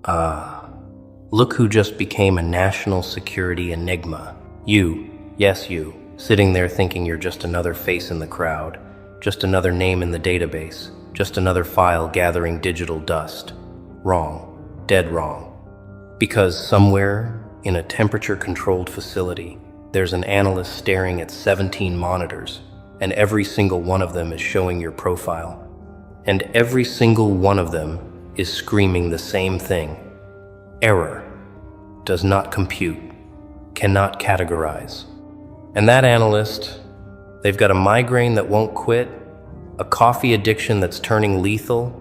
Look who just became a national security enigma. You, yes you, sitting there thinking you're just another face in the crowd, just another name in the database, just another file gathering digital dust. Wrong, dead wrong. Because somewhere in a temperature-controlled facility, there's an analyst staring at 17 monitors, and every single one of them is showing your profile. And every single one of them is screaming the same thing. Error. Does not compute. Cannot categorize. And that analyst, they've got a migraine that won't quit, a coffee addiction that's turning lethal,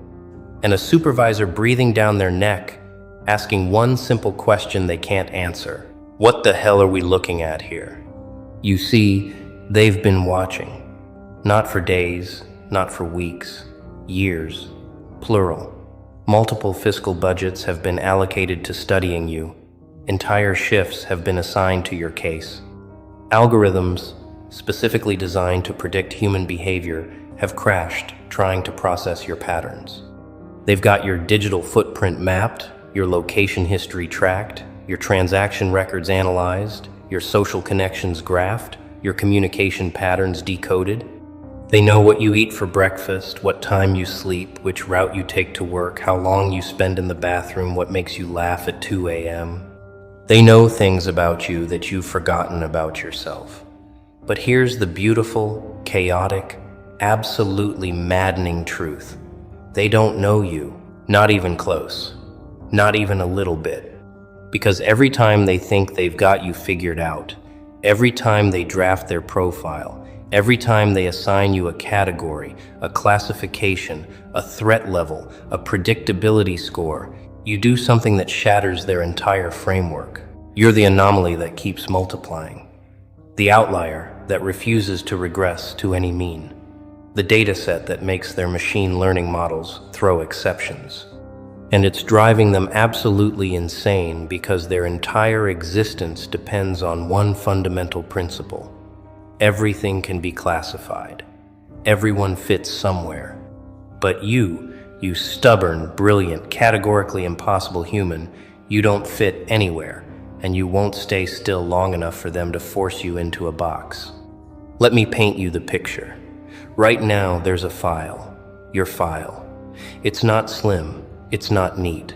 and a supervisor breathing down their neck, asking one simple question they can't answer. What the hell are we looking at here? You see, they've been watching. Not for days, not for weeks, years, plural. Multiple fiscal budgets have been allocated to studying you. Entire shifts have been assigned to your case. Algorithms, specifically designed to predict human behavior, have crashed trying to process your patterns. They've got your digital footprint mapped, your location history tracked, your transaction records analyzed, your social connections graphed, your communication patterns decoded. They know what you eat for breakfast, what time you sleep, which route you take to work, how long you spend in the bathroom, what makes you laugh at 2 a.m. They know things about you that you've forgotten about yourself. But here's the beautiful, chaotic, absolutely maddening truth. They don't know you, not even close, not even a little bit. Because every time they think they've got you figured out, every time they draft their profile, every time they assign you a category, a classification, a threat level, a predictability score, you do something that shatters their entire framework. You're the anomaly that keeps multiplying, the outlier that refuses to regress to any mean, the data set that makes their machine learning models throw exceptions. And it's driving them absolutely insane because their entire existence depends on one fundamental principle. Everything can be classified. Everyone fits somewhere. But you stubborn, brilliant, categorically impossible human, you don't fit anywhere, and you won't stay still long enough for them to force you into a box. Let me paint you the picture. Right now, there's a file, your file. It's not slim, it's not neat.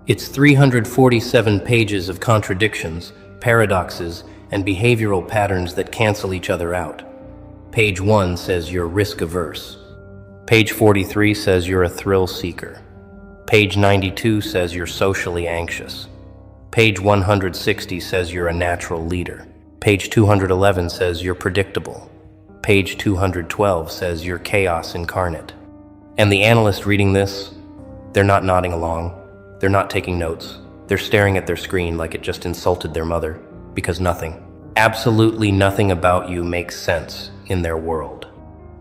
It's 347 pages of contradictions, paradoxes, and behavioral patterns that cancel each other out. Page 1 says you're risk-averse. Page 43 says you're a thrill seeker. Page 92 says you're socially anxious. Page 160 says you're a natural leader. Page 211 says you're predictable. Page 212 says you're chaos incarnate. And the analyst reading this, they're not nodding along. They're not taking notes. They're staring at their screen like it just insulted their mother. Because nothing, absolutely nothing about you makes sense in their world.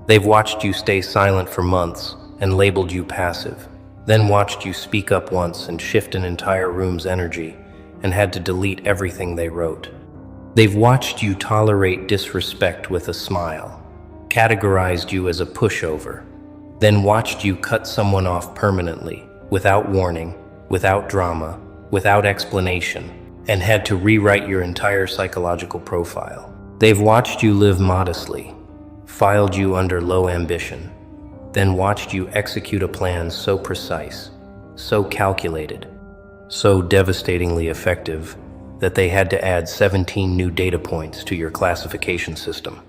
They've watched you stay silent for months and labeled you passive, then watched you speak up once and shift an entire room's energy and had to delete everything they wrote. They've watched you tolerate disrespect with a smile, categorized you as a pushover, then watched you cut someone off permanently, without warning, without drama, without explanation, and had to rewrite your entire psychological profile. They've watched you live modestly, filed you under low ambition, then watched you execute a plan so precise, so calculated, so devastatingly effective that they had to add 17 new data points to your classification system.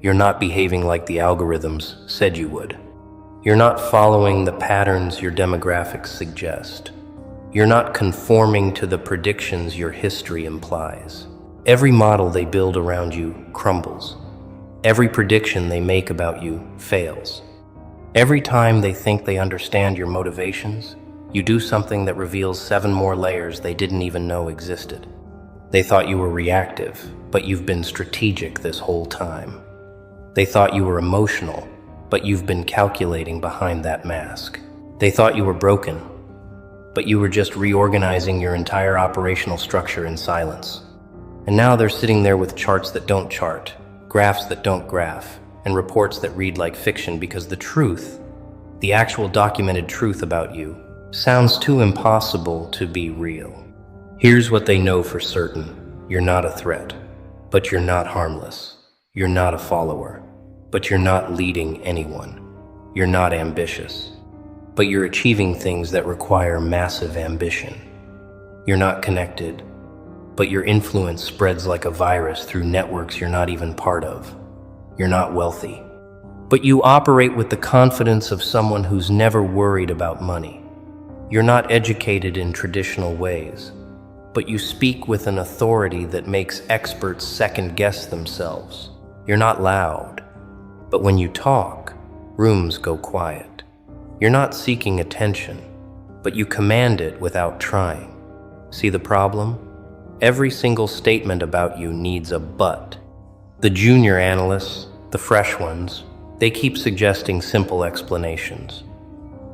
You're not behaving like the algorithms said you would. You're not following the patterns your demographics suggest. You're not conforming to the predictions your history implies. Every model they build around you crumbles. Every prediction they make about you fails. Every time they think they understand your motivations, you do something that reveals 7 more layers they didn't even know existed. They thought you were reactive, but you've been strategic this whole time. They thought you were emotional, but you've been calculating behind that mask. They thought you were broken, but you were just reorganizing your entire operational structure in silence. And now they're sitting there with charts that don't chart, graphs that don't graph, and reports that read like fiction because the truth, the actual documented truth about you, Sounds too impossible to be real. Here's what they know for certain. You're not a threat, but you're not harmless. You're not a follower, but you're not leading anyone. You're not ambitious, but you're achieving things that require massive ambition. You're not connected, but your influence spreads like a virus through networks you're not even part of. You're not wealthy, but you operate with the confidence of someone who's never worried about money. You're not educated in traditional ways, but you speak with an authority that makes experts second-guess themselves. You're not loud, but when you talk, rooms go quiet. You're not seeking attention, but you command it without trying. See the problem? Every single statement about you needs a but. The junior analysts, the fresh ones, they keep suggesting simple explanations.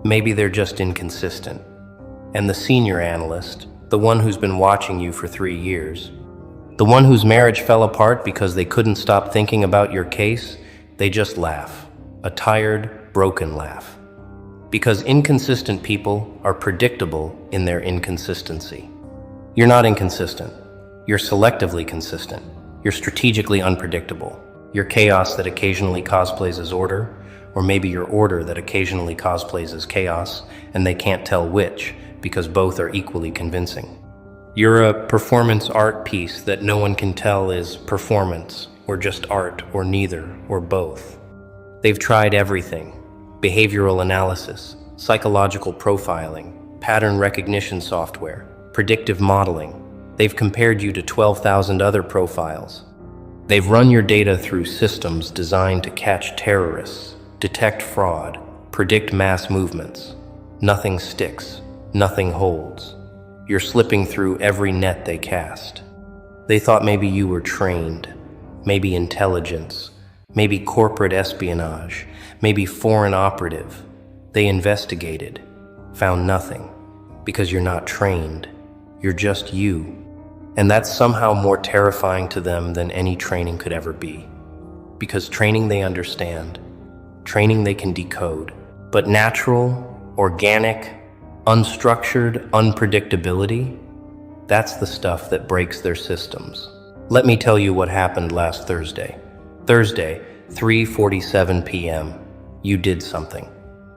Maybe they're just inconsistent. And the senior analyst, the one who's been watching you for 3 years, the one whose marriage fell apart because they couldn't stop thinking about your case, they just laugh. A tired, broken laugh. Because inconsistent people are predictable in their inconsistency. You're not inconsistent. You're selectively consistent. You're strategically unpredictable. You're chaos that occasionally cosplays as order, or maybe you're order that occasionally cosplays as chaos, and they can't tell which, because both are equally convincing. You're a performance art piece that no one can tell is performance, or just art, or neither, or both. They've tried everything: behavioral analysis, psychological profiling, pattern recognition software, predictive modeling. They've compared you to 12,000 other profiles. They've run your data through systems designed to catch terrorists, detect fraud, predict mass movements. Nothing sticks. Nothing holds. You're slipping through every net they cast. They thought maybe you were trained, maybe intelligence, maybe corporate espionage, maybe foreign operative. They investigated, found nothing, because you're not trained. You're just you. And that's somehow more terrifying to them than any training could ever be. Because training they understand, training they can decode. But natural, organic, unstructured unpredictability, that's the stuff that breaks their systems. Let me tell you what happened last Thursday. Thursday, 3:47 p.m. You did something.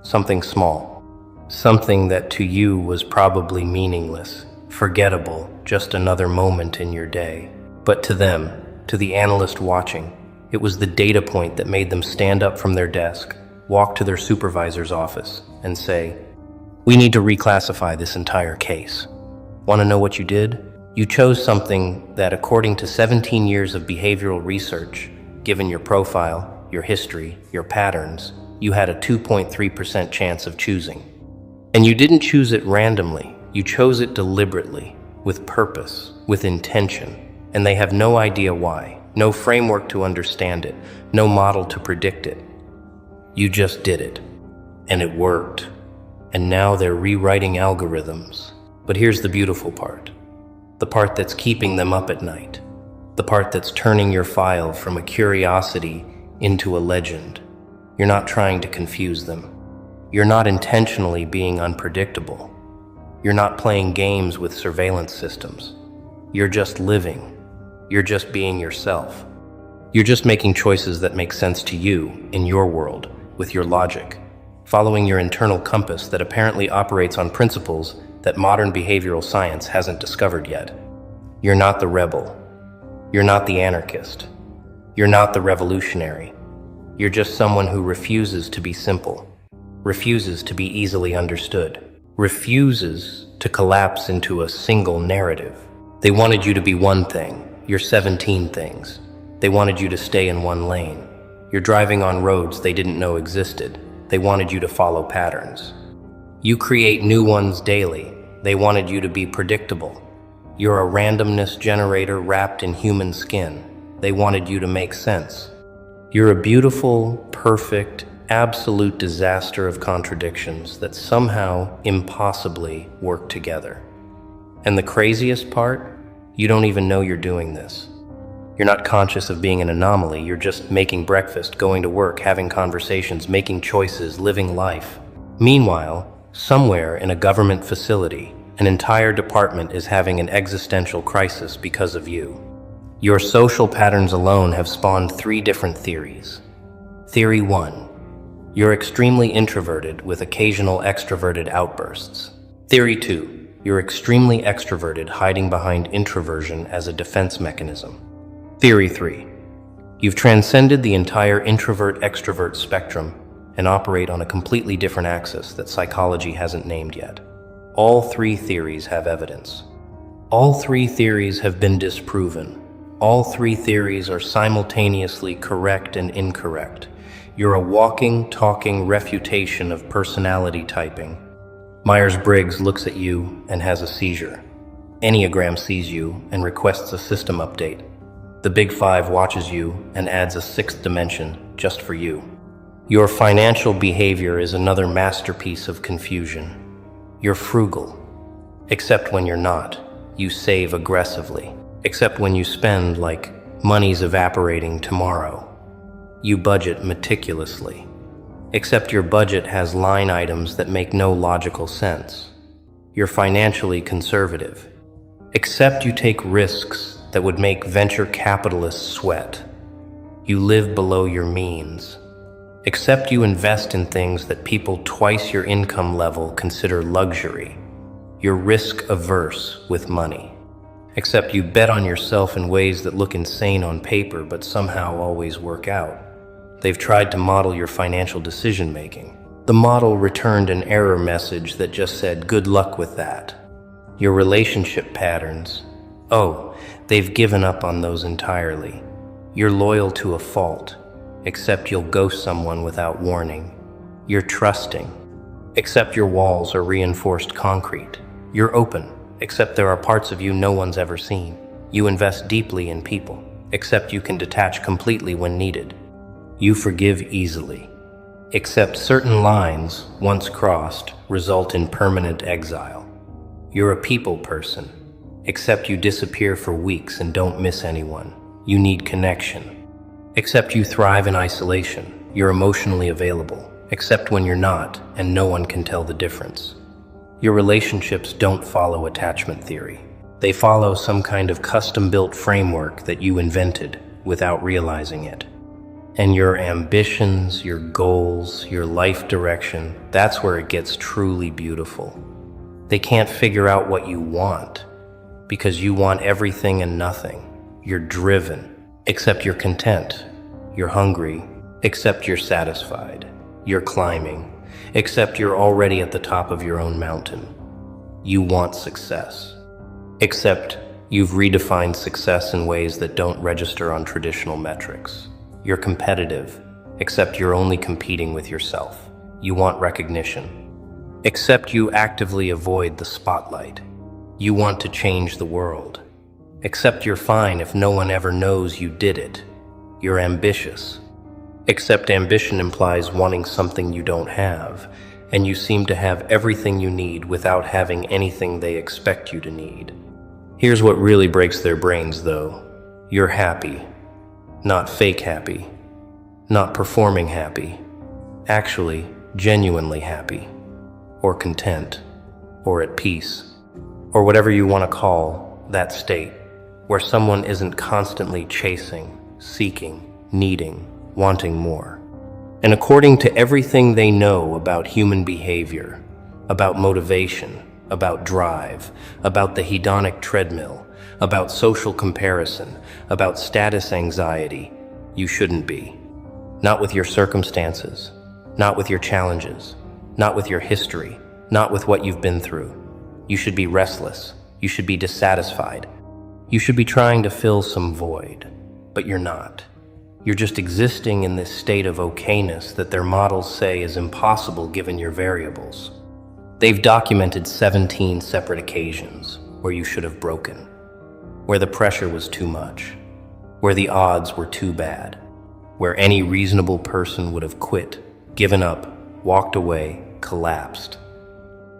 Something small. Something that to you was probably meaningless, forgettable, just another moment in your day. But to them, to the analyst watching, it was the data point that made them stand up from their desk, walk to their supervisor's office, and say, "We need to reclassify this entire case." Want to know what you did? You chose something that, according to 17 years of behavioral research, given your profile, your history, your patterns, you had a 2.3% chance of choosing. And you didn't choose it randomly. You chose it deliberately, with purpose, with intention. And they have no idea why, no framework to understand it, no model to predict it. You just did it. And it worked. And now they're rewriting algorithms. But here's the beautiful part. The part that's keeping them up at night. The part that's turning your file from a curiosity into a legend. You're not trying to confuse them. You're not intentionally being unpredictable. You're not playing games with surveillance systems. You're just living. You're just being yourself. You're just making choices that make sense to you, in your world, with your logic, following your internal compass that apparently operates on principles that modern behavioral science hasn't discovered yet. You're not the rebel. You're not the anarchist. You're not the revolutionary. You're just someone who refuses to be simple, refuses to be easily understood, refuses to collapse into a single narrative. They wanted you to be one thing, you're 17 things. They wanted you to stay in one lane. You're driving on roads they didn't know existed. They wanted you to follow patterns. You create new ones daily. They wanted you to be predictable. You're a randomness generator wrapped in human skin. They wanted you to make sense. You're a beautiful, perfect, absolute disaster of contradictions that somehow impossibly work together. And the craziest part, you don't even know you're doing this. You're not conscious of being an anomaly. You're just making breakfast, going to work, having conversations, making choices, living life. Meanwhile, Somewhere in a government facility, an entire department is having an existential crisis because of you. Your social patterns alone have spawned 3 different theories. Theory 1. You're extremely introverted with occasional extroverted outbursts. Theory 2. You're extremely extroverted, hiding behind introversion as a defense mechanism. Theory 3. You've transcended the entire introvert-extrovert spectrum and operate on a completely different axis that psychology hasn't named yet. All 3 theories have evidence. All 3 theories have been disproven. All 3 theories are simultaneously correct and incorrect. You're a walking, talking refutation of personality typing. Myers-Briggs looks at you and has a seizure. Enneagram sees you and requests a system update. The Big Five watches you and adds a 6th dimension just for you. Your financial behavior is another masterpiece of confusion. You're frugal, except when you're not. You save aggressively, except when you spend like money's evaporating tomorrow. You budget meticulously, except your budget has line items that make no logical sense. You're financially conservative, except you take risks that would make venture capitalists sweat. You live below your means, except you invest in things that people twice your income level consider luxury. You're risk-averse with money, except you bet on yourself in ways that look insane on paper but somehow always work out. They've tried to model your financial decision-making. The model returned an error message that just said, "Good luck with that." Your relationship patterns, they've given up on those entirely. You're loyal to a fault, except you'll ghost someone without warning. You're trusting, except your walls are reinforced concrete. You're open, except there are parts of you no one's ever seen. You invest deeply in people, except you can detach completely when needed. You forgive easily, except certain lines, once crossed, result in permanent exile. You're a people person, except you disappear for weeks and don't miss anyone. You need connection, except you thrive in isolation. You're emotionally available, except when you're not, and no one can tell the difference. Your relationships don't follow attachment theory. They follow some kind of custom-built framework that you invented without realizing it. And your ambitions, your goals, your life direction, that's where it gets truly beautiful. They can't figure out what you want, because you want everything and nothing. You're driven, except you're content. You're hungry, except you're satisfied. You're climbing, except you're already at the top of your own mountain. You want success, except you've redefined success in ways that don't register on traditional metrics. You're competitive, except you're only competing with yourself. You want recognition, except you actively avoid the spotlight. You want to change the world, except you're fine if no one ever knows you did it. You're ambitious, except ambition implies wanting something you don't have, and you seem to have everything you need without having anything they expect you to need. Here's what really breaks their brains, though. You're happy. Not fake happy, not performing happy, actually genuinely happy, or content, or at peace, or whatever you want to call that state, where someone isn't constantly chasing, seeking, needing, wanting more. And according to everything they know about human behavior, about motivation, about drive, about the hedonic treadmill, about social comparison, about status anxiety, you shouldn't be. Not with your circumstances, not with your challenges, not with your history, not with what you've been through. You should be restless. You should be dissatisfied. You should be trying to fill some void, but you're not. You're just existing in this state of okayness that their models say is impossible given your variables. They've documented 17 separate occasions where you should have broken, where the pressure was too much, where the odds were too bad, where any reasonable person would have quit, given up, walked away, collapsed.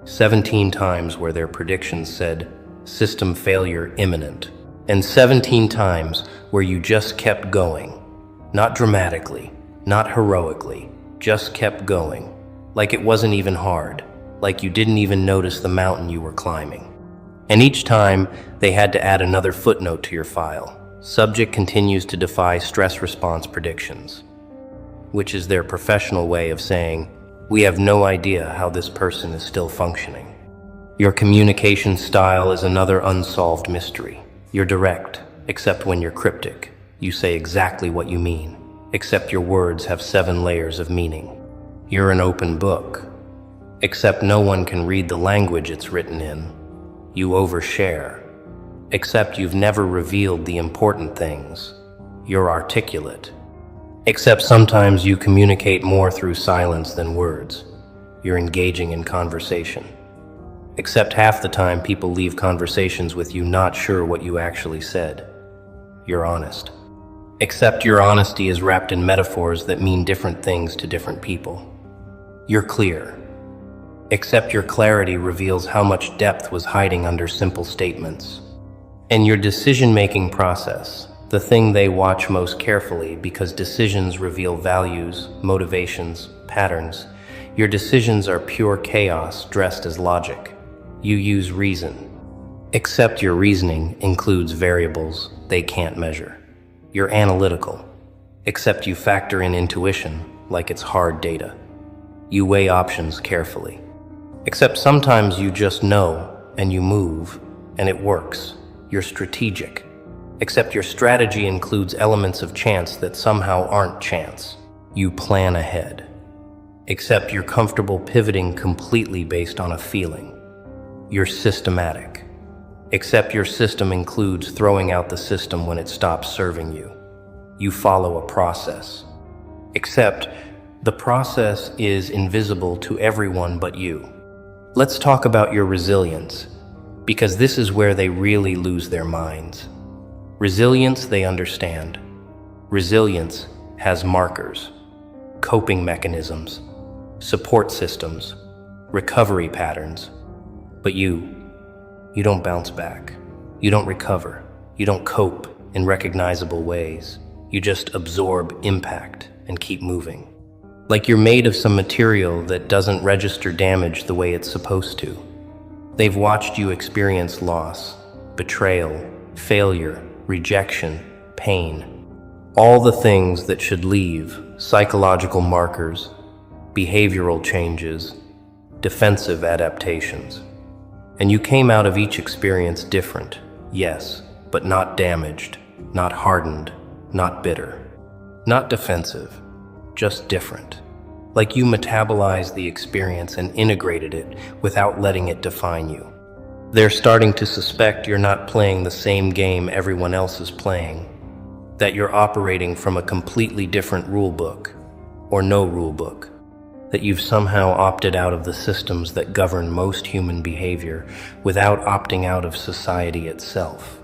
17 times where their predictions said, system failure imminent, and 17 times where you just kept going, not dramatically, not heroically, just kept going, like it wasn't even hard. like you didn't even notice the mountain you were climbing. And each time, they had to add another footnote to your file. Subject continues to defy stress response predictions, which is their professional way of saying, we have no idea how this person is still functioning. Your communication style is another unsolved mystery. You're direct, except when you're cryptic. You say exactly what you mean, except your words have 7 layers of meaning. You're an open book, except no one can read the language it's written in. You overshare, except you've never revealed the important things. You're articulate, except sometimes you communicate more through silence than words. You're engaging in conversation, except half the time people leave conversations with you not sure what you actually said. You're honest, except your honesty is wrapped in metaphors that mean different things to different people. You're clear, except your clarity reveals how much depth was hiding under simple statements. And your decision-making process, the thing they watch most carefully because decisions reveal values, motivations, patterns. Your decisions are pure chaos dressed as logic. You use reason, except your reasoning includes variables they can't measure. You're analytical, except you factor in intuition like it's hard data. You weigh options carefully, except sometimes you just know and you move and it works. You're strategic, except your strategy includes elements of chance that somehow aren't chance. You plan ahead, except you're comfortable pivoting completely based on a feeling. You're systematic, except your system includes throwing out the system when it stops serving you. You follow a process, except the process is invisible to everyone but you. Let's talk about your resilience, because this is where they really lose their minds. Resilience they understand. Resilience has markers, coping mechanisms, support systems, recovery patterns. But you don't bounce back. You don't recover. You don't cope in recognizable ways. You just absorb impact and keep moving. Like you're made of some material that doesn't register damage the way it's supposed to. They've watched you experience loss, betrayal, failure, rejection, pain. All the things that should leave psychological markers, behavioral changes, defensive adaptations. And you came out of each experience different, yes, but not damaged, not hardened, not bitter, not defensive, just different. Like you metabolized the experience and integrated it without letting it define you. They're starting to suspect you're not playing the same game everyone else is playing, that you're operating from a completely different rule book, or no rule book, that you've somehow opted out of the systems that govern most human behavior without opting out of society itself.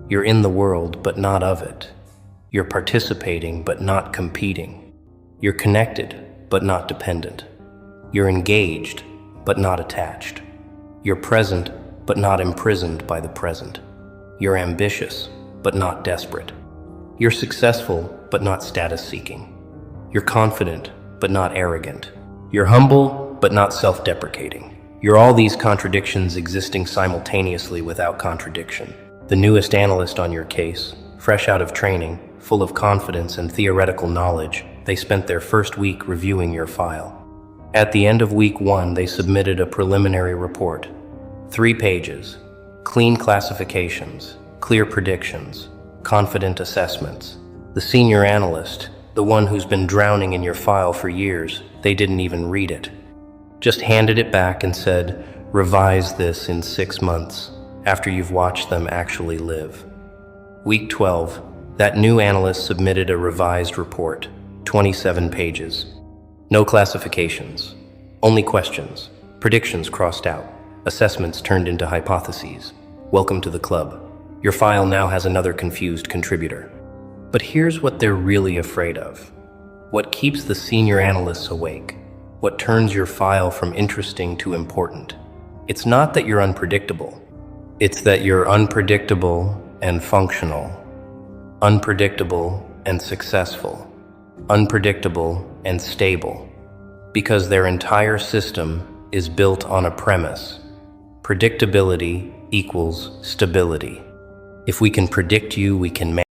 You're in the world, but not of it. You're participating, but not competing. You're connected, but not dependent. You're engaged, but not attached. You're present, but not imprisoned by the present. You're ambitious, but not desperate. You're successful, but not status-seeking. You're confident, but not arrogant. You're humble, but not self-deprecating. You're all these contradictions existing simultaneously without contradiction. The newest analyst on your case, fresh out of training, full of confidence and theoretical knowledge, they spent their first week reviewing your file. At the end of week 1, they submitted a preliminary report. 3 pages, clean classifications, clear predictions, confident assessments. The senior analyst, the one who's been drowning in your file for years, they didn't even read it. Just handed it back and said, revise this in 6 months, after you've watched them actually live. Week 12, that new analyst submitted a revised report, 27 pages. No classifications, only questions, predictions crossed out, assessments turned into hypotheses. Welcome to the club. Your file now has another confused contributor. But here's what they're really afraid of. What keeps the senior analysts awake? What turns your file from interesting to important? It's not that you're unpredictable. It's that you're unpredictable and functional. Unpredictable and successful. Unpredictable and stable. Because their entire system is built on a premise. Predictability equals stability. If we can predict you, we can manage